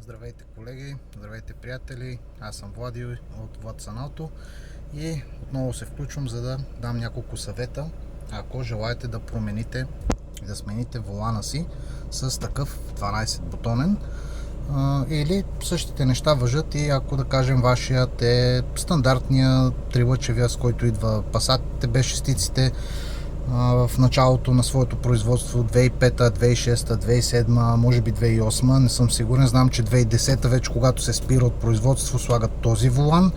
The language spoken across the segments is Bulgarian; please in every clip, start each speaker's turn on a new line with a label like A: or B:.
A: Здравейте колеги, здравейте приятели, аз съм Влади от Владсан Auto и отново се включвам, за да дам няколко съвета, ако желаете да промените и да смените волана си с такъв 12 бутонен, или същите неща въжат и ако, да кажем, вашият е стандартния трилъчевия, с който идва Passat без шестиците в началото на своето производство 2005, 2006, 2007, може би 2008, не съм сигурен. Знам, че 2010 вече, когато се спира от производство, слагат този волан.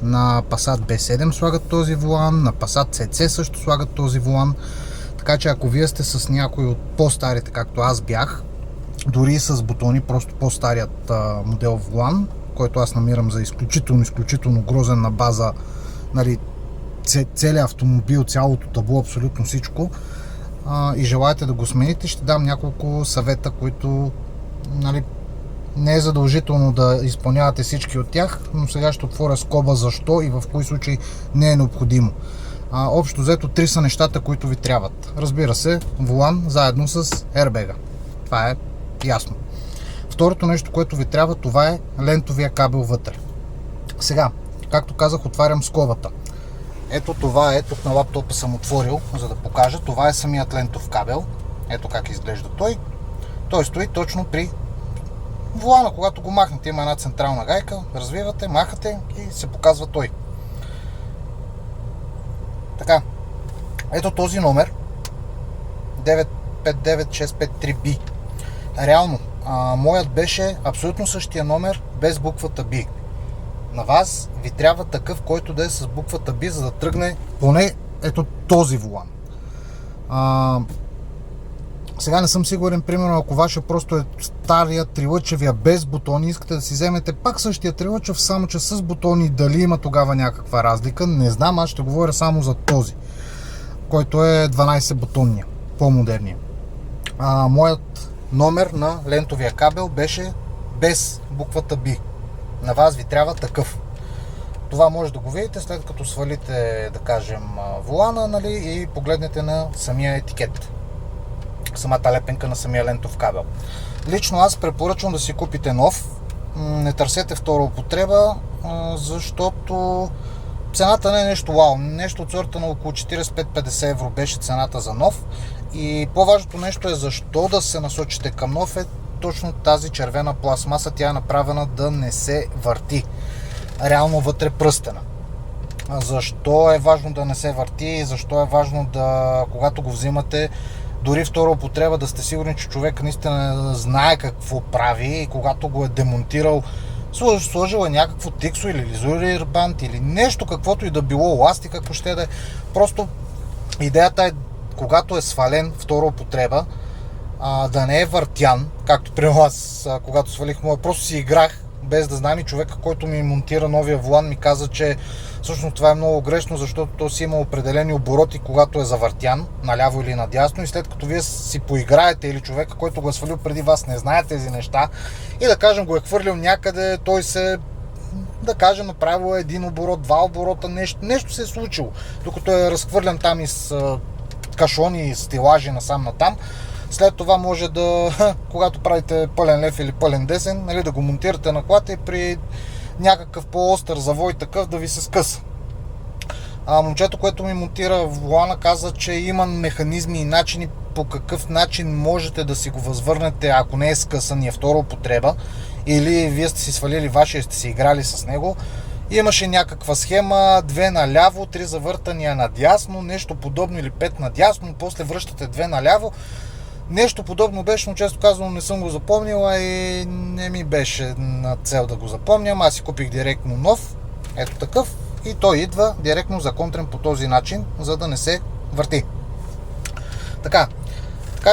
A: На Passat B7 слагат този волан, на Passat CC също слагат този волан. Така че ако вие сте с някой от по-старите, както аз бях, дори с бутони, просто по-старият модел волан, който аз намирам за изключително грозен на база, нали, целият автомобил, цялото табло, абсолютно всичко, и желаете да го смените, ще дам няколко съвета, които, нали, не е задължително да изпълнявате всички от тях, но сега ще отворя скоба защо и в кои случаи не е необходимо. Общо взето 3 са нещата, които ви трябват. Разбира се, волан заедно с airbag. Това е ясно. Второто нещо, което ви трябва, това е лентовия кабел вътре. Сега, както казах, отварям скобата. Ето това е, тук на лаптопа съм отворил, за да покажа. Това е самият лентов кабел. Ето как изглежда той. Той стои точно при волана. Когато го махнете, има една централна гайка, развивате, махате и се показва той. Така, ето този номер 959653B. Реално, моят беше абсолютно същия номер, без буквата B. На вас ви трябва такъв, който да е с буквата B, за да тръгне поне ето този волан. Сега не съм сигурен, примерно ако ваша просто е стария трилъчевия без бутони, искате да си вземете пак същия трилъчев, само че с бутони, дали има тогава някаква разлика, не знам, аз ще говоря само за този, който е 12 бутонния, по-модерния. Моят номер на лентовия кабел беше без буквата B. На вас ви трябва такъв. Това може да го видите след като свалите, да кажем, волана, нали, и погледнете на самия етикет, самата лепенка на самия лентов кабел. Лично аз препоръчвам да си купите нов. Не търсете втора употреба, защото цената не е нещо вау. Нещо от сорта на около 45-50 евро беше цената за нов. И по-важното нещо е защо да се насочите към нов е точно тази червена пластмаса. Тя е направена да не се върти. Реално вътре пръстена. Защо е важно да не се върти? Защо е важно да, когато го взимате, дори втора употреба, да сте сигурни, че човек наистина знае какво прави и когато го е демонтирал, сложил е някакво тиксо или лизури банд или нещо, каквото и да било, ластик, ако ще да е. Просто идеята е, когато е свален втора употреба, да не е въртян, както при аз, когато свалих моя, просто си играх, без да знам, и човека, който ми монтира новия волан, ми каза, че всъщност това е много грешно, защото то си има определени обороти, когато е завъртян, наляво или надясно, и след като вие си поиграете или човека, който го е свалил преди вас, не знае тези неща и, да кажем, го е хвърлил някъде, той се, да кажем, направил един оборот, два оборота, нещо се е случило, докато е разхвърлян там из кашони и стилажи насам натам. След това може да, когато правите пълен лев или пълен десен, нали, да го монтирате на колата и при някакъв по-остър завой такъв да ви се скъса. Момчето, което ми монтира волана, каза, че има механизми и начини по какъв начин можете да си го възвърнете, ако не е скъсан и е втора употреба, или вие сте си свалили вашия и сте си играли с него. Имаше някаква схема, 2 наляво, 3 завъртания надясно, нещо подобно, или 5 надясно, после връщате 2 наляво. Нещо подобно беше, но често казано не съм го запомнила и не ми беше на цел да го запомням. Аз си купих директно нов, ето такъв, и той идва директно законтрен по този начин, за да не се върти. Така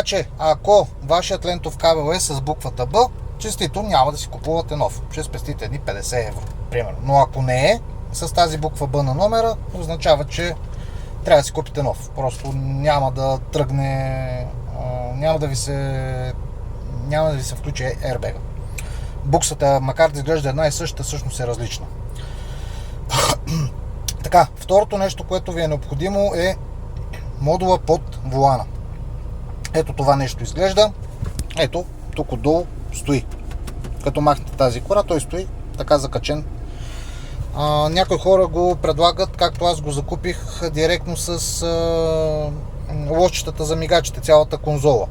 A: че, ако вашият лентов кабел е с буквата Б, честито, няма да си купувате нов. Ще спестите едни 50 евро, примерно. Но ако не е с тази буква Б на номера, означава, че трябва да си купите нов. Просто няма да тръгне, няма да ви се включи airbag. Буксата, макар да изглежда една и съща, всъщност е различна. Така, второто нещо, което ви е необходимо, е модула под волана. Ето това нещо изглежда. Ето, тук отдолу стои. Като махнете тази кора, той стои така закачен. Някои хора го предлагат, както аз го закупих, директно с лодчетата за мигачите, цялата конзола.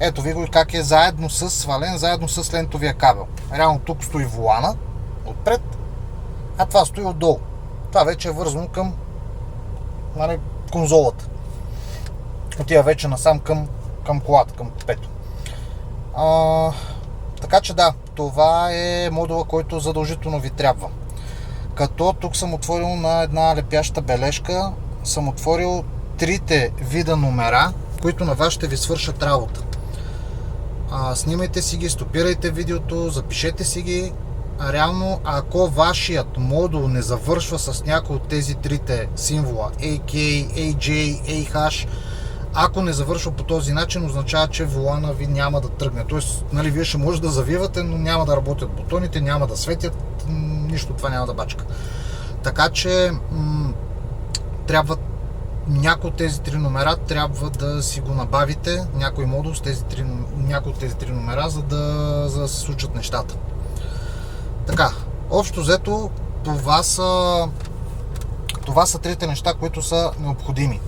A: Ето ви го как е заедно с свален, заедно с лентовия кабел. Реално тук стои волана отпред, а това стои отдолу. Това вече е вързано към конзолата. Отива вече насам към колата, към купето. Така че да, това е модула, който задължително ви трябва. Като тук съм отворил на една лепяща бележка, съм отворил трите вида номера, които на вас ще ви свършат работа. Снимайте си ги, стопирайте видеото, запишете си ги. Реално, ако вашият модул не завършва с някой от тези трите символа AK, AJ, AH, ако не завършва по този начин, означава, че волана ви няма да тръгне. Тоест, вие ще може да завивате, но няма да работят бутоните, няма да светят, нищо това няма да бачка. Така че трябва някои от тези три номера трябва да си го набавите, някой модул с някои от тези три номера, за да се случат нещата. Така, общо взето, това са трите неща, които са необходими.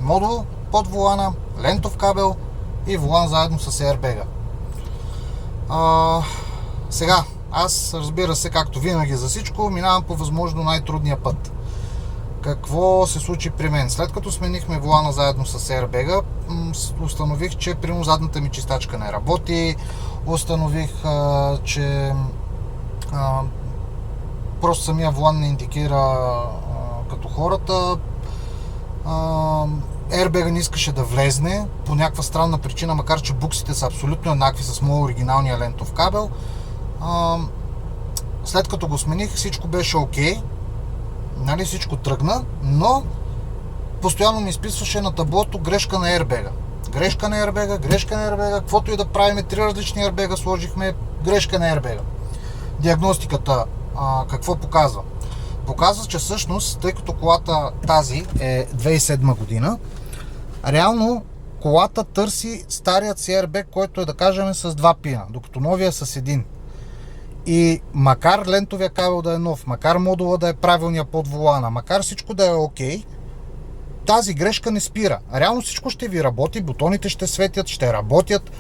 A: Модул под волана, лентов кабел и волан заедно с airbag. Сега, аз, разбира се, както винаги за всичко, минавам по възможно най-трудния път. Какво се случи при мен? След като сменихме волана заедно с airbag, установих, че примерно задната ми чистачка не работи, установих, че просто самия волан не индикира като хората. Airbag не искаше да влезне по някаква странна причина, макар че буксите са абсолютно еднакви с моят оригиналния лентов кабел. След като го смених, всичко беше окей. Всичко тръгна, но постоянно ми изписваше на таблото грешка на airbag. Грешка на airbag, грешка на airbag, каквото и да правим, 3 различни airbag сложихме, грешка на airbag. Диагностиката какво показва? Показва, че всъщност, тъй като колата тази е 2007 година, реално колата търси старият си airbag, който е, да кажем, с 2 пина, докато новия е с 1. И макар лентовия кабел да е нов, макар модула да е правилния под волана, макар всичко да е окей, тази грешка не спира. Реално всичко ще ви работи, бутоните ще светят, ще работят,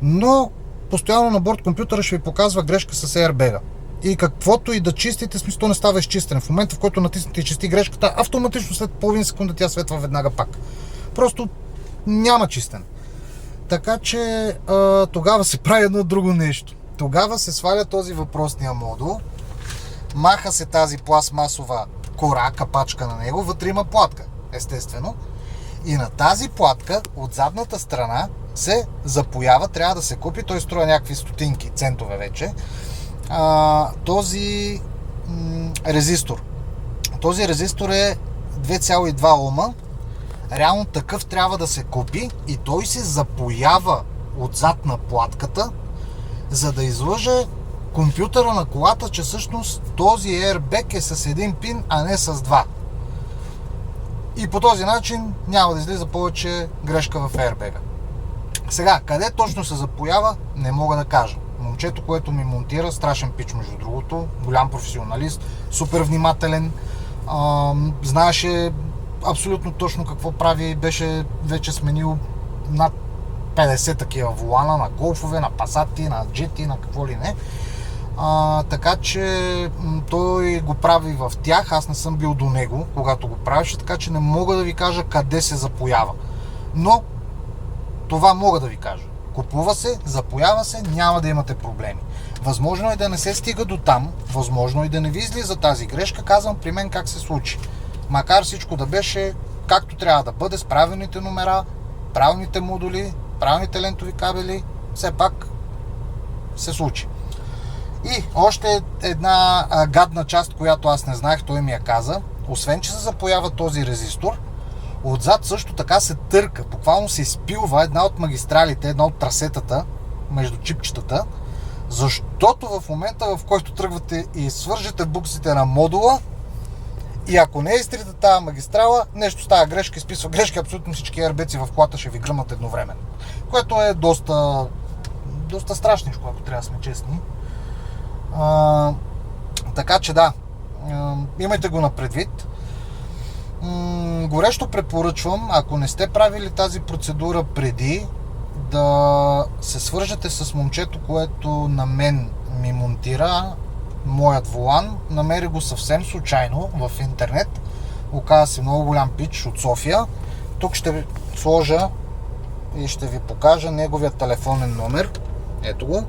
A: но постоянно на борд компютъра ще ви показва грешка с airbag. И каквото и да чистите, смисъл, то не става изчистене. В момента, в който натиснете и чисти грешката, автоматично след половин секунда тя светва веднага пак. Просто няма чистене. Така че тогава се прави едно друго нещо. Тогава се сваля този въпросния модул, маха се тази пластмасова кора, капачка на него, вътре има платка, естествено. И на тази платка от задната страна се запоява, трябва да се купи, той струва някакви стотинки, центове вече, този резистор. Този резистор е 2,2 ома. Реално такъв трябва да се купи и той се запоява отзад на платката, за да излъже компютъра на колата, че всъщност този airbag е с един пин, а не с 2. И по този начин няма да излиза повече грешка в airbag. Сега, къде точно се запоява, не мога да кажа. Момчето, което ми монтира, страшен пич между другото, голям професионалист, супер внимателен, знаеше абсолютно точно какво прави, беше вече сменил над 50 такива волана на голфове, на пасати, на джети, на какво ли не. Така че той го прави в тях, аз не съм бил до него, когато го правеше, така че не мога да ви кажа къде се запоява. Но това мога да ви кажа. Купува се, запоява се, няма да имате проблеми. Възможно е да не се стига до там, възможно е да не ви излиза тази грешка, казвам при мен как се случи. Макар всичко да беше както трябва да бъде, с правилните номера, правилните модули, правилните лентови кабели, все пак се случи. И още една гадна част, която аз не знаех, той ми я каза. Освен, че се запоява този резистор, отзад също така се търка, буквално се изпилва една от магистралите, една от трасетата между чипчетата, защото в момента, в който тръгвате и свържете буксите на модула, и ако не изтрите тази магистрала, нещо става грешка, изписва грешки, абсолютно всички airbag в колата ще ви гръмат едновременно. Което е доста страшничко, ако трябва да сме честни. Така че да, имайте го на предвид. Горещо препоръчвам, ако не сте правили тази процедура преди, да се свържете с момчето, което на мен ми монтира моят волан. Намери го съвсем случайно в интернет. Оказа се много голям пич от София. Тук ще ви сложа и ще ви покажа неговия телефонен номер. Ето го.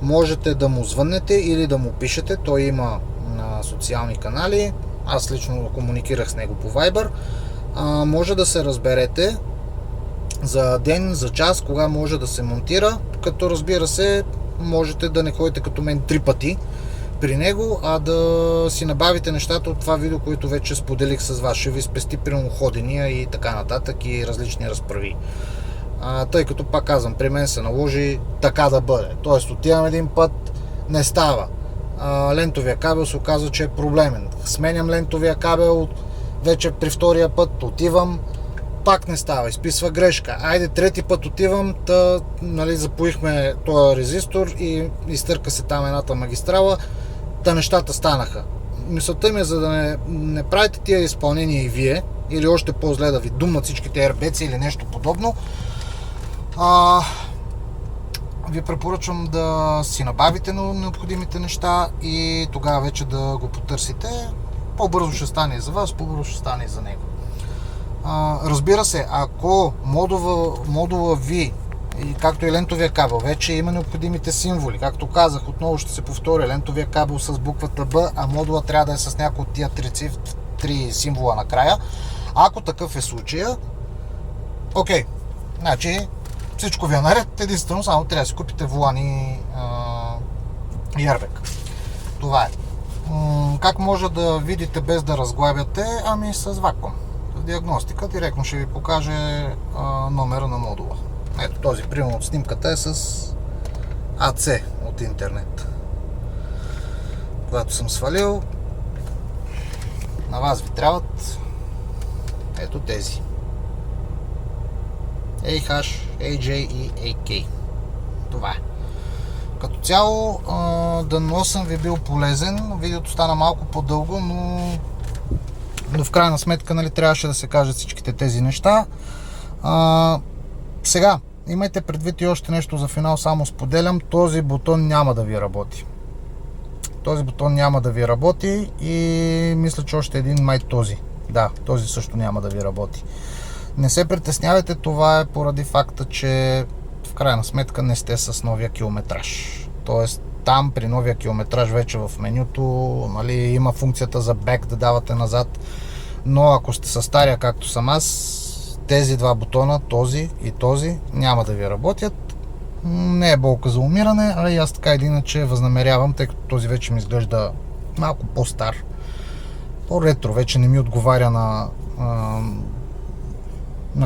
A: Можете да му звъннете или да му пишете. Той има на социални канали. Аз лично комуникирах с него по Viber. Може да се разберете за ден, за час, кога може да се монтира, като разбира се, можете да не ходите като мен 3 пъти при него, а да си набавите нещата от това видео, което вече споделих с вас. Ще ви спести примерно ходения и така нататък и различни разправи. Тъй като, пак казвам, при мен се наложи така да бъде. Тоест, отивам един път, не става. Лентовия кабел се оказва, че е проблемен. Сменям лентовия кабел, вече при втория път отивам, пак не става, изписва грешка. Айде, трети път отивам, запоихме този резистор и изтърка се там едната магистрала, нещата станаха. Мисълта ми е, за да не правите тия изпълнения и вие, или още по-зле да ви думнат всичките ербеци или нещо подобно, ви препоръчвам да си набавите необходимите неща и тогава вече да го потърсите. По-бързо ще стане и за вас, по-бързо ще стане и за него. Разбира се, ако модула ви, както и лентовия кабел, вече има необходимите символи, както казах, отново ще се повторя, лентовия кабел с буквата B, а модула трябва да е с някои от тия три символа накрая. Ако такъв е случая, окей, значи всичко ви е наред, единствено само трябва да си купите волани и airbag. Това е. Как може да видите без да разглабяте? Ами с вакуум. С диагностика директно ще ви покаже номера на модула. Ето този, примерно от снимката е с AC от интернет. Когато съм свалил, на вас ви трябват ето тези. AH, AJ и AK. Това е. Като цяло, дано съм ви бил полезен. Видеото стана малко по-дълго, но в крайна сметка трябваше да се кажат всичките тези неща. Сега, имайте предвид и още нещо за финал, само споделям. Този бутон няма да ви работи. Този бутон няма да ви работи и мисля, че още един май този. Да, този също няма да ви работи. Не се притеснявайте, това е поради факта, че в крайна сметка не сте с новия километраж. Тоест там при новия километраж вече в менюто има функцията за бек да давате назад, но ако сте с стария, както съм аз, тези два бутона, този и този, няма да ви работят. Не е болка за умиране, а и аз така иначе възнамерявам, тъй като този вече ми изглежда малко по-стар, по-ретро, вече не ми отговаря на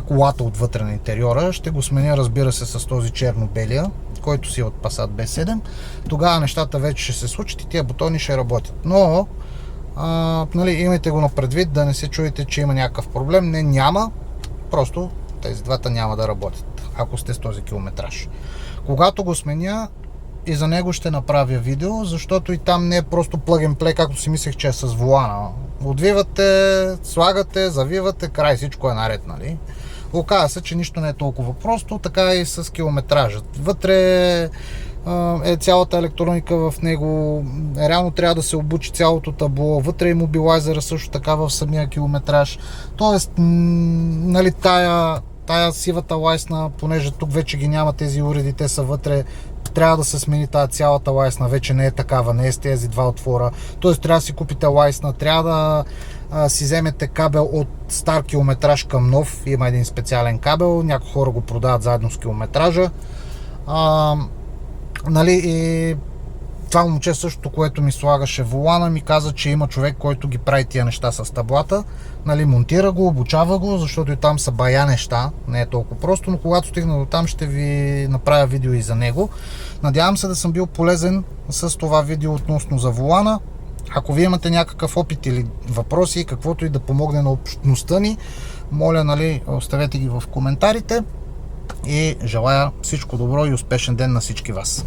A: колата отвътре на интериора. Ще го сменя, разбира се, с този черно-белия, който си е от Passat B7. Тогава нещата вече ще се случат и тия бутони ще работят. Но имайте го на предвид, да не се чуете, че има някакъв проблем. Не, няма. Просто тези двата няма да работят, ако сте с този километраж. Когато го сменя, и за него ще направя видео, защото и там не е просто plug and play, както си мислех, че е с волана. Отвивате, слагате, завивате, край, всичко е наред, нали? Оказва се, че нищо не е толкова просто, така и с километражът. Вътре е цялата електроника в него, реално трябва да се обучи цялото табло, вътре е мобилайзера също така в самия километраж. Тоест, тая сивата лайсна, понеже тук вече ги няма тези уреди, те са вътре, трябва да се смени тази цялата лайсна, вече не е такава, не е с тези два отвора. Тоест трябва да си купите лайсна, трябва да си вземете кабел от стар километраж към нов. Има един специален кабел, някои хора го продават заедно с километража. И това момче също, което ми слагаше волана, ми каза, че има човек, който ги прави тия неща с таблата. Монтира го, обучава го, защото и там са бая неща, не е толкова просто, но когато стигна до там, ще ви направя видео и за него. Надявам се да съм бил полезен с това видео относно за волана. Ако вие имате някакъв опит или въпроси, каквото и да помогне на общността ни, моля, оставете ги в коментарите. и желая всичко добро и успешен ден на всички вас.